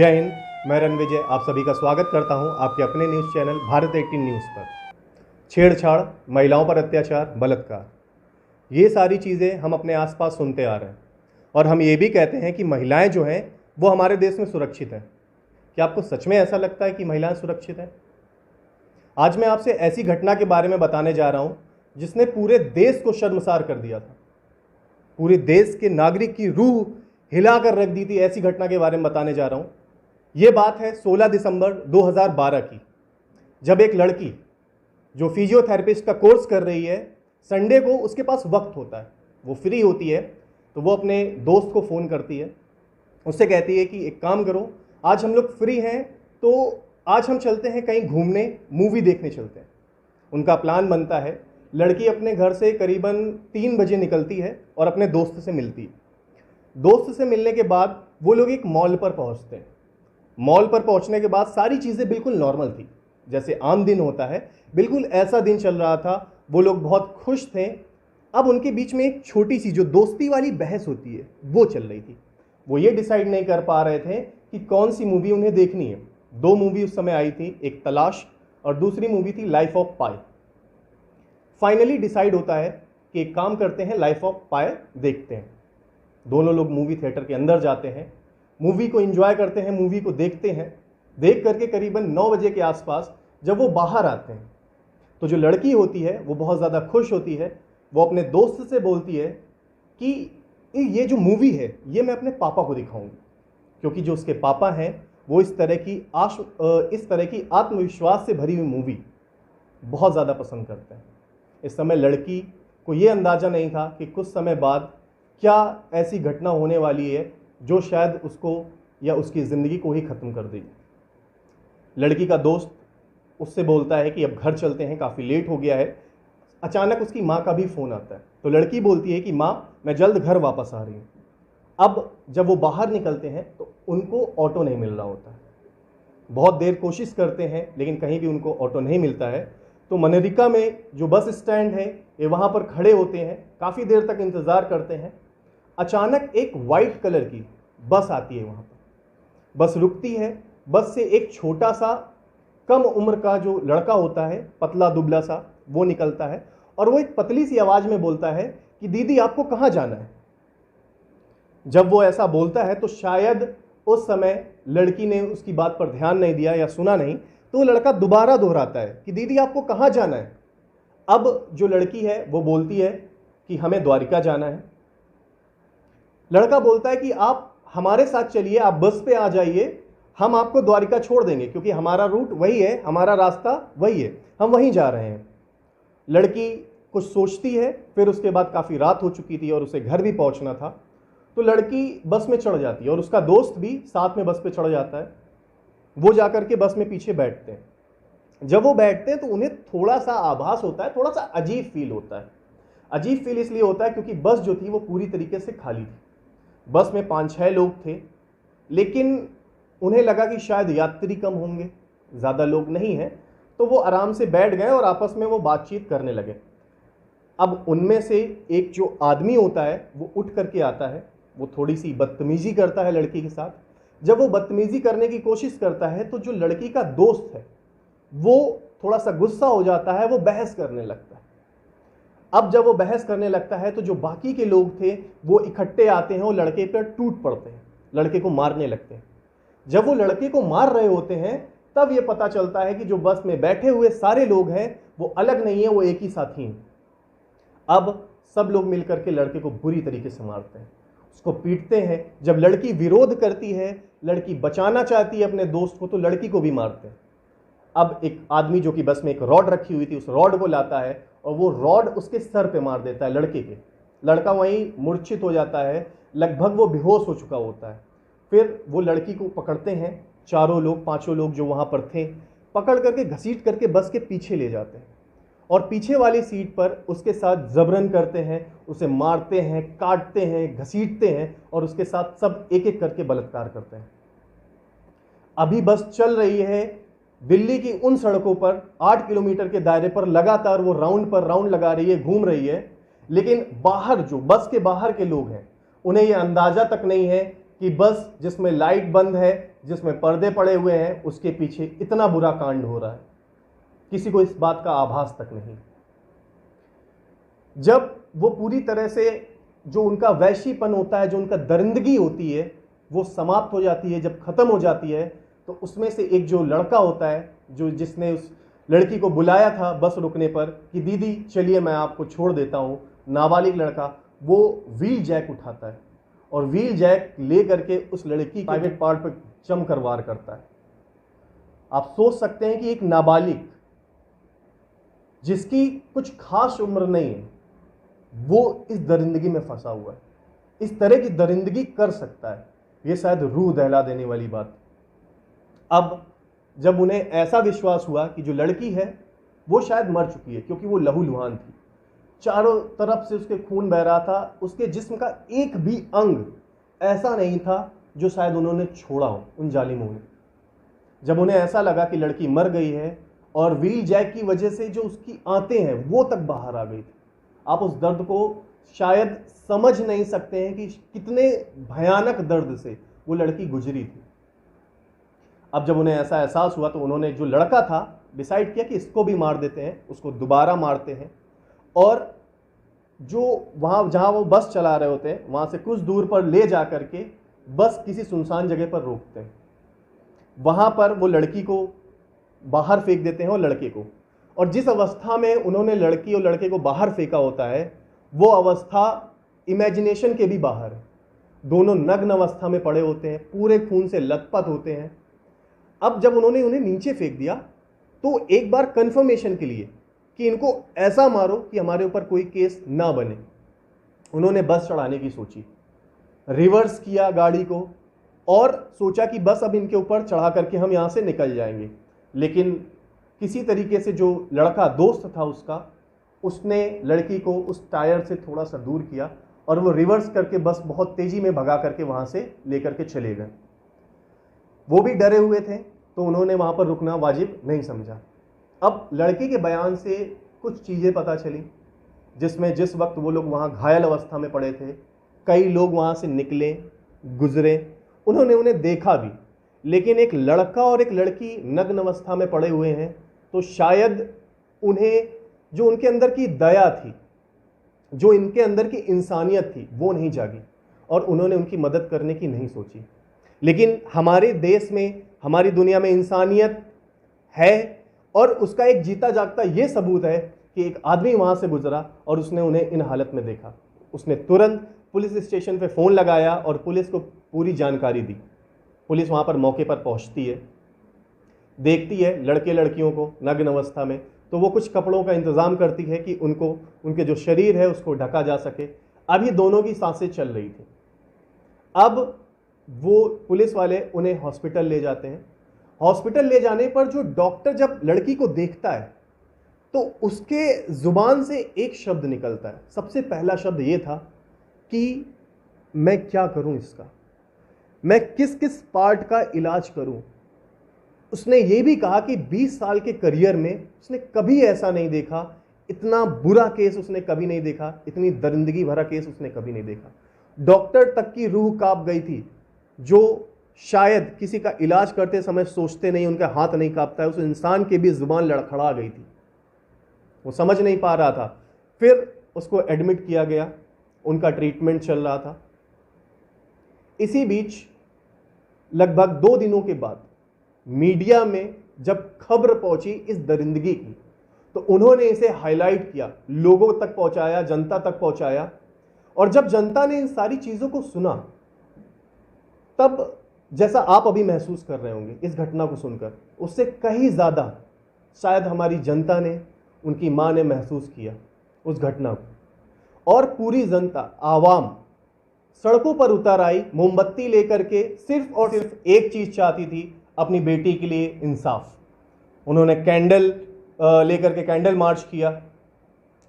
जय हिंद। मैं रणविजय आप सभी का स्वागत करता हूं आपके अपने न्यूज़ चैनल भारत 18 न्यूज़ पर। छेड़छाड़, महिलाओं पर अत्याचार, बलात्कार, ये सारी चीज़ें हम अपने आसपास सुनते आ रहे हैं और हम ये भी कहते हैं कि महिलाएं जो हैं वो हमारे देश में सुरक्षित हैं। क्या आपको सच में ऐसा लगता है कि महिलाएं सुरक्षित हैं? आज मैं आपसे ऐसी घटना के बारे में बताने जा रहा हूँ जिसने पूरे देश को शर्मसार कर दिया था, पूरे देश के नागरिक की रूह हिलाकर रख दी थी। ऐसी घटना के बारे में बताने जा रहा हूँ। ये बात है 16 दिसंबर 2012 की, जब एक लड़की जो फिजियोथेरेपिस्ट का कोर्स कर रही है, संडे को उसके पास वक्त होता है, वो फ्री होती है, तो वो अपने दोस्त को फ़ोन करती है। उससे कहती है कि एक काम करो, आज हम लोग फ्री हैं तो आज हम चलते हैं कहीं घूमने, मूवी देखने चलते हैं। उनका प्लान बनता है। लड़की अपने घर से करीबन 3 बजे निकलती है और अपने दोस्त से मिलती है। दोस्त से मिलने के बाद वो लोग एक मॉल पर पहुंचते हैं। मॉल पर पहुंचने के बाद सारी चीज़ें बिल्कुल नॉर्मल थी, जैसे आम दिन होता है, बिल्कुल ऐसा दिन चल रहा था। वो लोग बहुत खुश थे। अब उनके बीच में एक छोटी सी जो दोस्ती वाली बहस होती है वो चल रही थी। वो ये डिसाइड नहीं कर पा रहे थे कि कौन सी मूवी उन्हें देखनी है। 2 मूवी उस समय आई थी, एक तलाश और दूसरी मूवी थी life of pi. Finally decide होता है कि एक काम करते हैं, लाइफ ऑफ पाई देखते हैं। दोनों लोग मूवी थिएटर के अंदर जाते हैं, मूवी को एंजॉय करते हैं, मूवी को देखते हैं। देख करके करीबन 9 बजे के आसपास जब वो बाहर आते हैं तो जो लड़की होती है वो बहुत ज़्यादा खुश होती है। वो अपने दोस्त से बोलती है कि ये जो मूवी है ये मैं अपने पापा को दिखाऊंगी, क्योंकि जो उसके पापा हैं वो इस तरह की आत्मविश्वास से भरी हुई मूवी बहुत ज़्यादा पसंद करते हैं। इस समय लड़की को ये अंदाज़ा नहीं था कि कुछ समय बाद क्या ऐसी घटना होने वाली है जो शायद उसको या उसकी ज़िंदगी को ही ख़त्म कर देगी। लड़की का दोस्त उससे बोलता है कि अब घर चलते हैं, काफ़ी लेट हो गया है। अचानक उसकी माँ का भी फ़ोन आता है, तो लड़की बोलती है कि माँ, मैं जल्द घर वापस आ रही हूँ। अब जब वो बाहर निकलते हैं तो उनको ऑटो नहीं मिल रहा होता है। बहुत देर कोशिश करते हैं लेकिन कहीं भी उनको ऑटो नहीं मिलता है। तो मनरिका में जो बस स्टैंड है ये वहाँ पर खड़े होते हैं, काफ़ी देर तक इंतज़ार करते हैं। अचानक एक वाइट कलर की बस आती है वहाँ पर। बस रुकती है। बस से एक छोटा सा कम उम्र का जो लड़का होता है, पतला दुबला सा, वो निकलता है और वो एक पतली सी आवाज़ में बोलता है कि दीदी आपको कहाँ जाना है। जब वो ऐसा बोलता है तो शायद उस समय लड़की ने उसकी बात पर ध्यान नहीं दिया या सुना नहीं, तो वो लड़का दोबारा दोहराता है कि दीदी आपको कहाँ जाना है। अब जो लड़की है वो बोलती है कि हमें द्वारिका जाना है। लड़का बोलता है कि आप हमारे साथ चलिए, आप बस पे आ जाइए, हम आपको द्वारिका छोड़ देंगे, क्योंकि हमारा रूट वही है, हमारा रास्ता वही है, हम वहीं जा रहे हैं। लड़की कुछ सोचती है, फिर उसके बाद काफ़ी रात हो चुकी थी और उसे घर भी पहुंचना था, तो लड़की बस में चढ़ जाती है और उसका दोस्त भी साथ में बस पे चढ़ जाता है। वो जाकर के बस में पीछे बैठते हैं। जब वो बैठते हैं तो उन्हें थोड़ा सा आभास होता है, थोड़ा सा अजीब फील होता है। अजीब फील इसलिए होता है क्योंकि बस जो थी वो पूरी तरीके से खाली थी। बस में 5-6 लोग थे, लेकिन उन्हें लगा कि शायद यात्री कम होंगे, ज़्यादा लोग नहीं हैं, तो वो आराम से बैठ गए और आपस में वो बातचीत करने लगे। अब उनमें से एक जो आदमी होता है वो उठ करके आता है, वो थोड़ी सी बदतमीज़ी करता है लड़की के साथ। जब वो बदतमीज़ी करने की कोशिश करता है तो जो लड़की का दोस्त है वो थोड़ा सा गुस्सा हो जाता है, वो बहस करने लगता है। अब जब वो बहस करने लगता है तो जो बाकी के लोग थे वो इकट्ठे आते हैं और लड़के पर टूट पड़ते हैं, लड़के को मारने लगते हैं। जब वो लड़के को मार रहे होते हैं तब ये पता चलता है कि जो बस में बैठे हुए सारे लोग हैं वो अलग नहीं है, वो एक ही साथी हैं। अब सब लोग मिलकर के लड़के को बुरी तरीके से मारते हैं, उसको पीटते हैं। जब लड़की विरोध करती है, लड़की बचाना चाहती है अपने दोस्त को, तो लड़की को भी मारते हैं। अब एक आदमी जो कि बस में एक रॉड रखी हुई थी, उस रॉड को लाता है और वो रॉड उसके सर पे मार देता है लड़के के। लड़का वहीं मूर्छित हो जाता है, लगभग वो बेहोश हो चुका होता है। फिर वो लड़की को पकड़ते हैं, चारों लोग, 5 लोग जो वहाँ पर थे, पकड़ करके घसीट करके बस के पीछे ले जाते हैं और पीछे वाली सीट पर उसके साथ जबरन करते हैं, उसे मारते हैं, काटते हैं, घसीटते हैं और उसके साथ सब एक एक करके बलात्कार करते हैं। अभी बस चल रही है दिल्ली की उन सड़कों पर, 8 किलोमीटर के दायरे पर लगातार वो राउंड पर राउंड लगा रही है, घूम रही है। लेकिन बाहर जो बस के बाहर के लोग हैं उन्हें यह अंदाजा तक नहीं है कि बस जिसमें लाइट बंद है, जिसमें पर्दे पड़े हुए हैं, उसके पीछे इतना बुरा कांड हो रहा है, किसी को इस बात का आभास तक नहीं। जब वो पूरी तरह से जो उनका वैशीपन होता है, जो उनका दरिंदगी होती है, वो समाप्त हो जाती है, जब खत्म हो जाती है, तो उसमें से एक जो लड़का होता है, जो जिसने उस लड़की को बुलाया था बस रुकने पर कि दीदी चलिए मैं आपको छोड़ देता हूं, नाबालिग लड़का, वो व्हील जैक उठाता है और व्हील जैक ले करके उस लड़की के प्राइवेट पार्ट पर जमकर वार करता है। आप सोच सकते हैं कि एक नाबालिग जिसकी कुछ खास उम्र नहीं है, वो इस दरिंदगी में फंसा हुआ है, इस तरह की दरिंदगी कर सकता है, ये शायद रूह दहला देने वाली बात। अब जब उन्हें ऐसा विश्वास हुआ कि जो लड़की है वो शायद मर चुकी है, क्योंकि वो लहूलुहान थी, चारों तरफ से उसके खून बह रहा था, उसके जिस्म का एक भी अंग ऐसा नहीं था जो शायद उन्होंने छोड़ा हो उन जालिमों ने। जब उन्हें ऐसा लगा कि लड़की मर गई है और व्हील जैक की वजह से जो उसकी आंतें हैं वो तक बाहर आ गई थी, आप उस दर्द को शायद समझ नहीं सकते हैं कि कितने भयानक दर्द से वो लड़की गुजरी थी। अब जब उन्हें ऐसा एहसास हुआ तो उन्होंने, जो लड़का था, डिसाइड किया कि इसको भी मार देते हैं, उसको दोबारा मारते हैं, और जो वहाँ जहाँ वो बस चला रहे होते हैं वहाँ से कुछ दूर पर ले जा करके बस किसी सुनसान जगह पर रोकते हैं। वहाँ पर वो लड़की को बाहर फेंक देते हैं और लड़के को, और जिस अवस्था में उन्होंने लड़की और लड़के को बाहर फेंका होता है वो अवस्था इमेजिनेशन के भी बाहर है। दोनों नग्न अवस्था में पड़े होते हैं, पूरे खून से लथपथ होते हैं। अब जब उन्होंने उन्हें नीचे फेंक दिया तो एक बार कंफर्मेशन के लिए कि इनको ऐसा मारो कि हमारे ऊपर कोई केस ना बने, उन्होंने बस चढ़ाने की सोची, रिवर्स किया गाड़ी को और सोचा कि बस अब इनके ऊपर चढ़ा करके हम यहाँ से निकल जाएंगे। लेकिन किसी तरीके से जो लड़का दोस्त था उसका, उसने लड़की को उस टायर से थोड़ा सा दूर किया और वो रिवर्स करके बस बहुत तेजी में भगा करके वहाँ से लेकर के चले गए। वो भी डरे हुए थे तो उन्होंने वहाँ पर रुकना वाजिब नहीं समझा। अब लड़की के बयान से कुछ चीज़ें पता चली, जिसमें जिस वक्त वो लोग वहाँ घायल अवस्था में पड़े थे, कई लोग वहाँ से निकले, गुजरे, उन्होंने उन्हें देखा भी, लेकिन एक लड़का और एक लड़की नग्न अवस्था में पड़े हुए हैं, तो शायद उन्हें जो उनके अंदर की दया थी, जो इनके अंदर की इंसानियत थी, वो नहीं जागी और उन्होंने उनकी मदद करने की नहीं सोची। लेकिन हमारे देश में, हमारी दुनिया में इंसानियत है और उसका एक जीता जागता ये सबूत है कि एक आदमी वहाँ से गुजरा और उसने उन्हें इन हालत में देखा। उसने तुरंत पुलिस स्टेशन पे फ़ोन लगाया और पुलिस को पूरी जानकारी दी। पुलिस वहाँ पर मौके पर पहुँचती है, देखती है लड़के लड़कियों को नग्न अवस्था में, तो वो कुछ कपड़ों का इंतज़ाम करती है कि उनको, उनके जो शरीर है उसको ढका जा सके। अभी दोनों की सांसें चल रही थी। अब वो पुलिस वाले उन्हें हॉस्पिटल ले जाते हैं। हॉस्पिटल ले जाने पर जो डॉक्टर जब लड़की को देखता है तो उसके ज़ुबान से एक शब्द निकलता है। सबसे पहला शब्द ये था कि मैं क्या करूं इसका, मैं किस किस पार्ट का इलाज करूं। उसने ये भी कहा कि 20 साल के करियर में उसने कभी ऐसा नहीं देखा, इतना बुरा केस उसने कभी नहीं देखा, इतनी दरिंदगी भरा केस उसने कभी नहीं देखा। डॉक्टर तक की रूह कांप गई थी, जो शायद किसी का इलाज करते समय सोचते नहीं, उनका हाथ नहीं कांपता है, उस इंसान की भी जुबान लड़खड़ा गई थी, वो समझ नहीं पा रहा था। फिर उसको एडमिट किया गया, उनका ट्रीटमेंट चल रहा था। इसी बीच लगभग 2 दिनों के बाद मीडिया में जब खबर पहुंची इस दरिंदगी की, तो उन्होंने इसे हाईलाइट किया, लोगों तक पहुंचाया, जनता तक पहुंचाया। और जब जनता ने इन सारी चीज़ों को सुना, तब जैसा आप अभी महसूस कर रहे होंगे इस घटना को सुनकर, उससे कहीं ज़्यादा शायद हमारी जनता ने, उनकी माँ ने महसूस किया उस घटना को। और पूरी जनता, आवाम सड़कों पर उतर आई, मोमबत्ती लेकर के, सिर्फ और सिर्फ एक चीज़ चाहती थी, अपनी बेटी के लिए इंसाफ। उन्होंने कैंडल लेकर के कैंडल मार्च किया।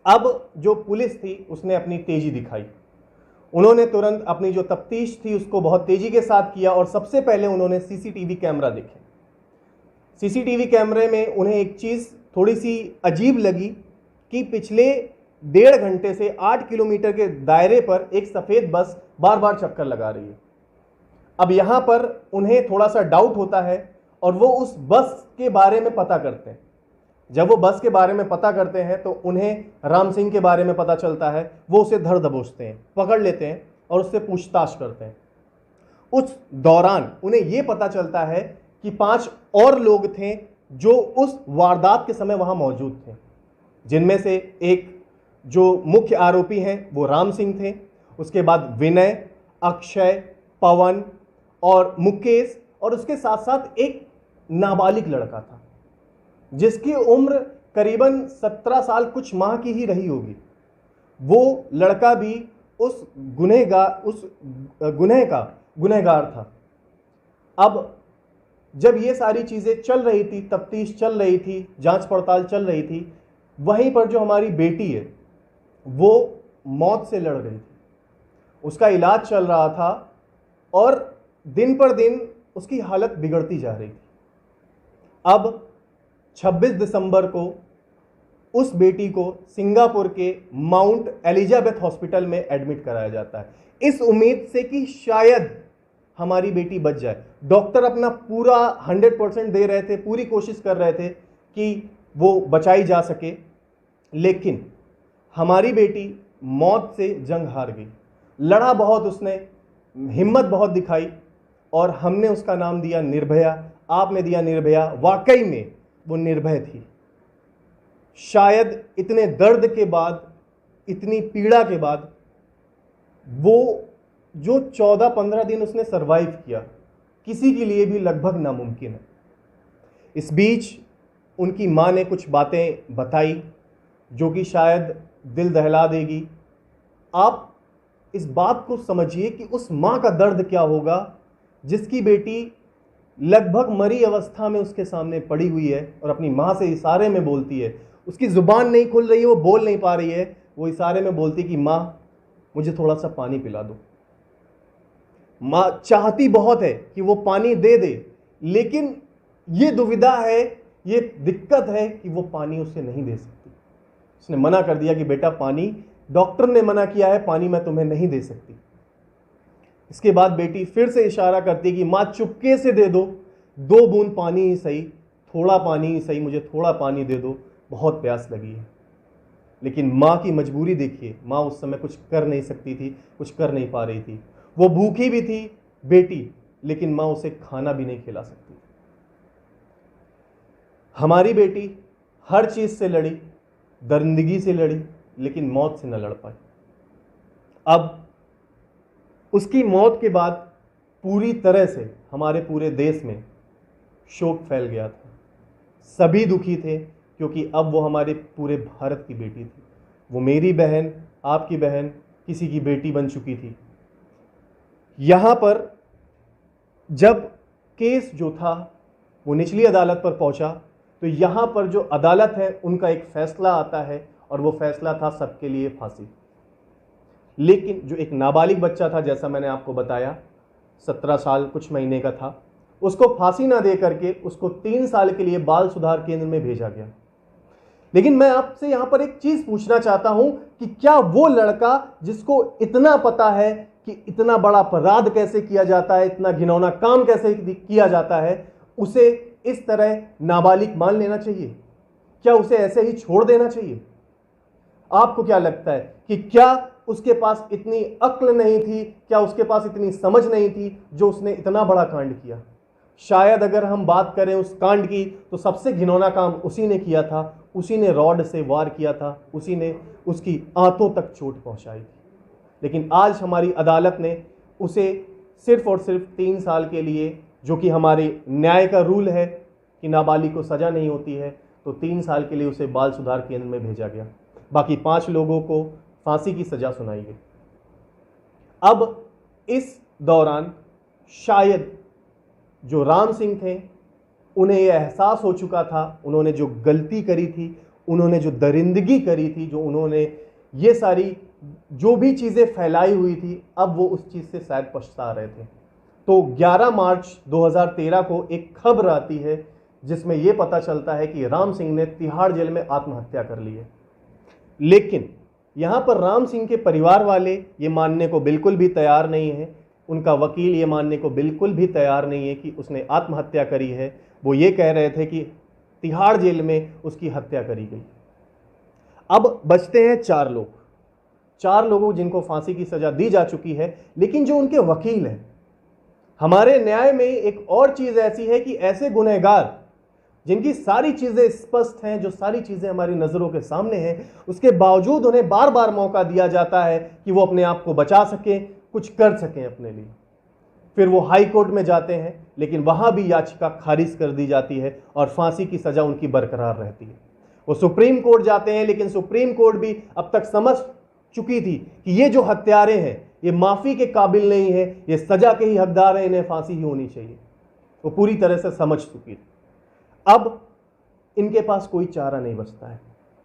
अब जो पुलिस थी उसने अपनी तेजी दिखाई, उन्होंने तुरंत अपनी जो तफ्तीश थी उसको बहुत तेजी के साथ किया और सबसे पहले उन्होंने सीसीटीवी कैमरा देखे। सीसीटीवी कैमरे में उन्हें एक चीज़ थोड़ी सी अजीब लगी कि पिछले 1.5 घंटे से 8 किलोमीटर के दायरे पर एक सफ़ेद बस बार बार चक्कर लगा रही है। अब यहाँ पर उन्हें थोड़ा सा डाउट होता है और वो उस बस के बारे में पता करते हैं। जब वो बस के बारे में पता करते हैं तो उन्हें राम सिंह के बारे में पता चलता है। वो उसे धर दबोचते हैं, पकड़ लेते हैं और उससे पूछताछ करते हैं। उस दौरान उन्हें यह पता चलता है कि 5 और लोग थे जो उस वारदात के समय वहां मौजूद थे, जिनमें से एक जो मुख्य आरोपी हैं वो राम सिंह थे, उसके बाद विनय, अक्षय, पवन और मुकेश, और उसके साथ साथ एक नाबालिग लड़का था जिसकी उम्र करीबन 17 साल कुछ माह की ही रही होगी। वो लड़का भी उस गुनह का गुनहगार था। अब जब ये सारी चीजें चल रही थी, तफ्तीश चल रही थी, जांच पड़ताल चल रही थी, वहीं पर जो हमारी बेटी है वो मौत से लड़ रही थी। उसका इलाज चल रहा था और दिन पर दिन उसकी हालत बिगड़ती जा रही थी। अब 26 दिसंबर को उस बेटी को सिंगापुर के माउंट एलिजाबेथ हॉस्पिटल में एडमिट कराया जाता है, इस उम्मीद से कि शायद हमारी बेटी बच जाए। डॉक्टर अपना पूरा 100% दे रहे थे, पूरी कोशिश कर रहे थे कि वो बचाई जा सके, लेकिन हमारी बेटी मौत से जंग हार गई। लड़ा बहुत उसने, हिम्मत बहुत दिखाई, और हमने उसका नाम दिया निर्भया। आपने दिया निर्भया। वाकई में वो निर्भय थी। शायद इतने दर्द के बाद, इतनी पीड़ा के बाद, वो जो 14-15 दिन उसने सरवाइव किया, किसी के लिए भी लगभग नामुमकिन है। इस बीच उनकी मां ने कुछ बातें बताई जो कि शायद दिल दहला देगी। आप इस बात को समझिए कि उस मां का दर्द क्या होगा जिसकी बेटी लगभग मरी अवस्था में उसके सामने पड़ी हुई है और अपनी मां से इशारे में बोलती है। उसकी जुबान नहीं खुल रही है, वो बोल नहीं पा रही है, वो इशारे में बोलती कि मां मुझे थोड़ा सा पानी पिला दो। मां चाहती बहुत है कि वो पानी दे दे, लेकिन ये दुविधा है, ये दिक्कत है कि वो पानी उसे नहीं दे सकती। उसने मना कर दिया कि बेटा पानी, डॉक्टर ने मना किया है, पानी मैं तुम्हें नहीं दे सकती। इसके बाद बेटी फिर से इशारा करती है कि मां चुपके से दे दो, 2 बूंद पानी ही सही, थोड़ा पानी ही सही, मुझे थोड़ा पानी दे दो, बहुत प्यास लगी है। लेकिन मां की मजबूरी देखिए, मां उस समय कुछ कर नहीं सकती थी, कुछ कर नहीं पा रही थी। वो भूखी भी थी बेटी, लेकिन मां उसे खाना भी नहीं खिला सकती। हमारी बेटी हर चीज से लड़ी, दरिंदगी से लड़ी, लेकिन मौत से न लड़ पाई। अब उसकी मौत के बाद पूरी तरह से हमारे पूरे देश में शोक फैल गया था। सभी दुखी थे क्योंकि अब वो हमारे पूरे भारत की बेटी थी। वो मेरी बहन, आपकी बहन, किसी की बेटी बन चुकी थी। यहाँ पर जब केस जो था वो निचली अदालत पर पहुंचा, तो यहाँ पर जो अदालत है उनका एक फैसला आता है, और वो फैसला था सबके लिए फांसी। लेकिन जो एक नाबालिग बच्चा था, जैसा मैंने आपको बताया, 17 साल कुछ महीने का था, उसको फांसी ना दे करके उसको 3 साल के लिए बाल सुधार केंद्र में भेजा गया। लेकिन मैं आपसे यहां पर एक चीज पूछना चाहता हूं कि क्या वो लड़का जिसको इतना पता है कि इतना बड़ा अपराध कैसे किया जाता है, इतना घिनौना काम कैसे किया जाता है, उसे इस तरह नाबालिग मान लेना चाहिए? क्या उसे ऐसे ही छोड़ देना चाहिए? आपको क्या लगता है कि क्या उसके पास इतनी अक्ल नहीं थी, क्या उसके पास इतनी समझ नहीं थी जो उसने इतना बड़ा कांड किया? शायद अगर हम बात करें उस कांड की, तो सबसे घिनौना काम उसी ने किया था। उसी ने रॉड से वार किया था, उसी ने उसकी आंतों तक चोट पहुंचाई थी। लेकिन आज हमारी अदालत ने उसे सिर्फ और सिर्फ 3 साल के लिए, जो कि हमारे न्याय का रूल है कि नाबालिग को सजा नहीं होती है, तो 3 साल के लिए उसे बाल सुधार केंद्र में भेजा गया। बाकी 5 लोगों को फांसी की सजा सुनाई गई। अब इस दौरान शायद जो राम सिंह थे, उन्हें यह एहसास हो चुका था, उन्होंने जो गलती करी थी, उन्होंने जो दरिंदगी करी थी, जो उन्होंने ये सारी जो भी चीज़ें फैलाई हुई थी, अब वो उस चीज़ से शायद पछता रहे थे। तो 11 मार्च 2013 को एक खबर आती है जिसमें यह पता चलता है कि राम सिंह ने तिहाड़ जेल में आत्महत्या कर ली है। लेकिन यहाँ पर राम सिंह के परिवार वाले ये मानने को बिल्कुल भी तैयार नहीं हैं। उनका वकील ये मानने को बिल्कुल भी तैयार नहीं है कि उसने आत्महत्या करी है। वो ये कह रहे थे कि तिहाड़ जेल में उसकी हत्या करी गई। अब बचते हैं 4 लोग, 4 लोगों जिनको फांसी की सजा दी जा चुकी है, लेकिन जो उनके वकील हैं, हमारे न्याय में एक और चीज ऐसी है कि ऐसे गुनहगार जिनकी सारी चीजें स्पष्ट हैं, जो सारी चीजें हमारी नजरों के सामने हैं, उसके बावजूद उन्हें बार बार मौका दिया जाता है कि वो अपने आप को बचा सकें, कुछ कर सकें अपने लिए। फिर वो हाई कोर्ट में जाते हैं, लेकिन वहां भी याचिका खारिज कर दी जाती है और फांसी की सजा उनकी बरकरार रहती है। वो सुप्रीम कोर्ट जाते हैं, लेकिन सुप्रीम कोर्ट भी अब तक समझ चुकी थी कि ये जो हत्यारे हैं ये माफी के काबिल नहीं है, ये सजा के ही हकदार हैं, इन्हें फांसी ही होनी चाहिए। वो पूरी तरह से समझ चुकी थी। अब इनके पास कोई चारा नहीं बचता है।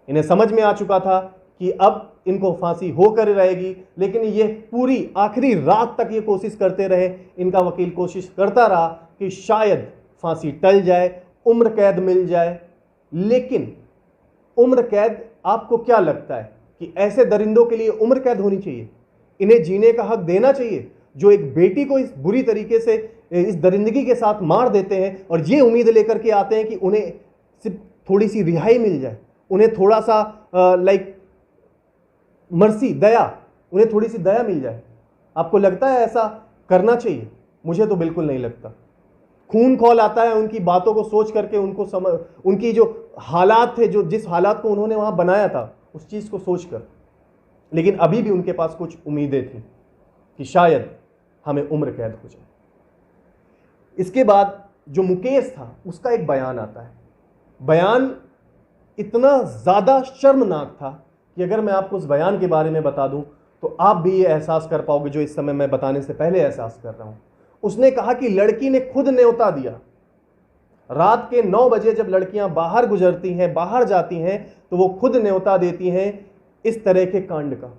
इन्हें समझ में आ चुका था कि अब इनको फांसी होकर रहेगी, लेकिन ये पूरी आखिरी रात तक ये कोशिश करते रहे। इनका वकील कोशिश करता रहा कि शायद फांसी टल जाए, उम्र कैद मिल जाए। लेकिन उम्र कैद, आपको क्या लगता है कि ऐसे दरिंदों के लिए उम्र कैद होनी चाहिए? इन्हें जीने का हक देना चाहिए, जो एक बेटी को इस बुरी तरीके से इस दरिंदगी के साथ मार देते हैं और ये उम्मीद लेकर के आते हैं कि उन्हें सिर्फ थोड़ी सी रिहाई मिल जाए, उन्हें थोड़ा सा मर्सी, दया, उन्हें थोड़ी सी दया मिल जाए। आपको लगता है ऐसा करना चाहिए? मुझे तो बिल्कुल नहीं लगता। खून खौल आता है उनकी बातों को सोच करके, उनकी जो हालात थे, जो जिस हालात को उन्होंने वहां बनाया था, उस चीज को सोचकर। लेकिन अभी भी उनके पास कुछ उम्मीदें थी कि शायद हमें उम्र कैद हो जाए। इसके बाद जो मुकेश था, उसका एक बयान आता है। बयान इतना ज्यादा शर्मनाक था कि अगर मैं आपको उस बयान के बारे में बता दूं तो आप भी ये एहसास कर पाओगे जो इस समय मैं बताने से पहले एहसास कर रहा हूं। उसने कहा कि लड़की ने खुद न्योता दिया। रात के 9 बजे जब लड़कियां बाहर गुजरती हैं, बाहर जाती हैं, तो वो खुद न्योता देती हैं इस तरह के कांड का।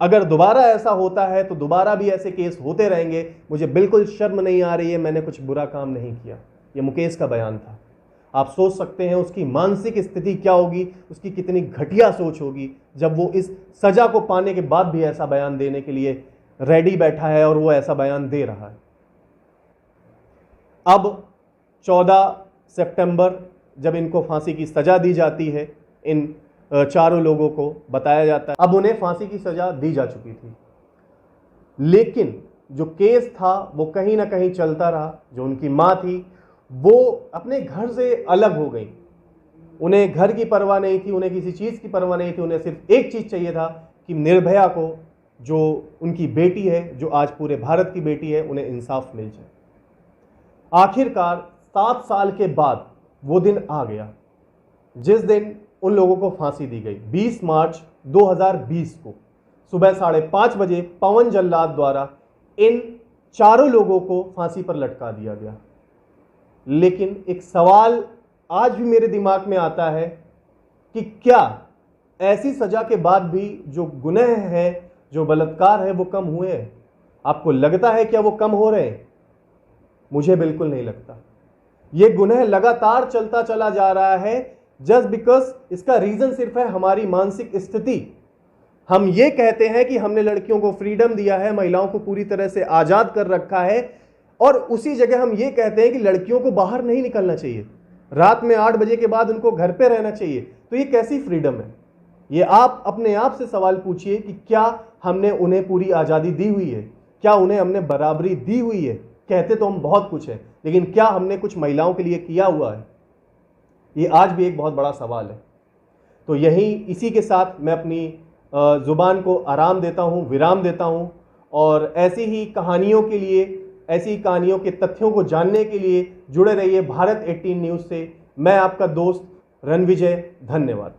अगर दोबारा ऐसा होता है तो दोबारा भी ऐसे केस होते रहेंगे। मुझे बिल्कुल शर्म नहीं आ रही है, मैंने कुछ बुरा काम नहीं किया। यह मुकेश का बयान था। आप सोच सकते हैं उसकी मानसिक स्थिति क्या होगी, उसकी कितनी घटिया सोच होगी जब वो इस सजा को पाने के बाद भी ऐसा बयान देने के लिए रेडी बैठा है और वो ऐसा बयान दे रहा है। अब 14 सितंबर जब इनको फांसी की सजा दी जाती है, इन 4 लोगों को बताया जाता है अब उन्हें फांसी की सजा दी जा चुकी थी, लेकिन जो केस था वो कहीं ना कहीं चलता रहा। जो उनकी मां थी वो अपने घर से अलग हो गई। उन्हें घर की परवाह नहीं थी, उन्हें किसी चीज की परवाह नहीं थी। उन्हें सिर्फ एक चीज चाहिए था कि निर्भया को, जो उनकी बेटी है, जो आज पूरे भारत की बेटी है, उन्हें इंसाफ मिल जाए। आखिरकार 7 साल के बाद वो दिन आ गया जिस दिन उन लोगों को फांसी दी गई। 20 मार्च 2020 को सुबह 5:30 बजे पवन जल्लाद द्वारा इन 4 लोगों को फांसी पर लटका दिया गया। लेकिन एक सवाल आज भी मेरे दिमाग में आता है कि क्या ऐसी सजा के बाद भी जो गुनह है, जो बलात्कार है, वो कम हुए हैं? आपको लगता है क्या वो कम हो रहे हैं? मुझे बिल्कुल नहीं लगता। ये गुनह लगातार चलता चला जा रहा है जस्ट बिकॉज इसका रीजन सिर्फ है हमारी मानसिक स्थिति। हम ये कहते हैं कि हमने लड़कियों को फ्रीडम दिया है, महिलाओं को पूरी तरह से आजाद कर रखा है, और उसी जगह हम ये कहते हैं कि लड़कियों को बाहर नहीं निकलना चाहिए, रात में 8 बजे के बाद उनको घर पे रहना चाहिए। तो ये कैसी फ्रीडम है? ये आप अपने आप से सवाल पूछिए कि क्या हमने उन्हें पूरी आज़ादी दी हुई है? क्या उन्हें हमने बराबरी दी हुई है? कहते तो हम बहुत कुछ है, लेकिन क्या हमने कुछ महिलाओं के लिए किया हुआ है? ये आज भी एक बहुत बड़ा सवाल है। तो इसी के साथ मैं अपनी ज़ुबान को आराम देता हूँ, विराम देता हूँ, और ऐसी ही कहानियों के लिए, ऐसी कहानियों के तथ्यों को जानने के लिए जुड़े रहिए भारत 18 न्यूज़ से। मैं आपका दोस्त रणविजय। धन्यवाद।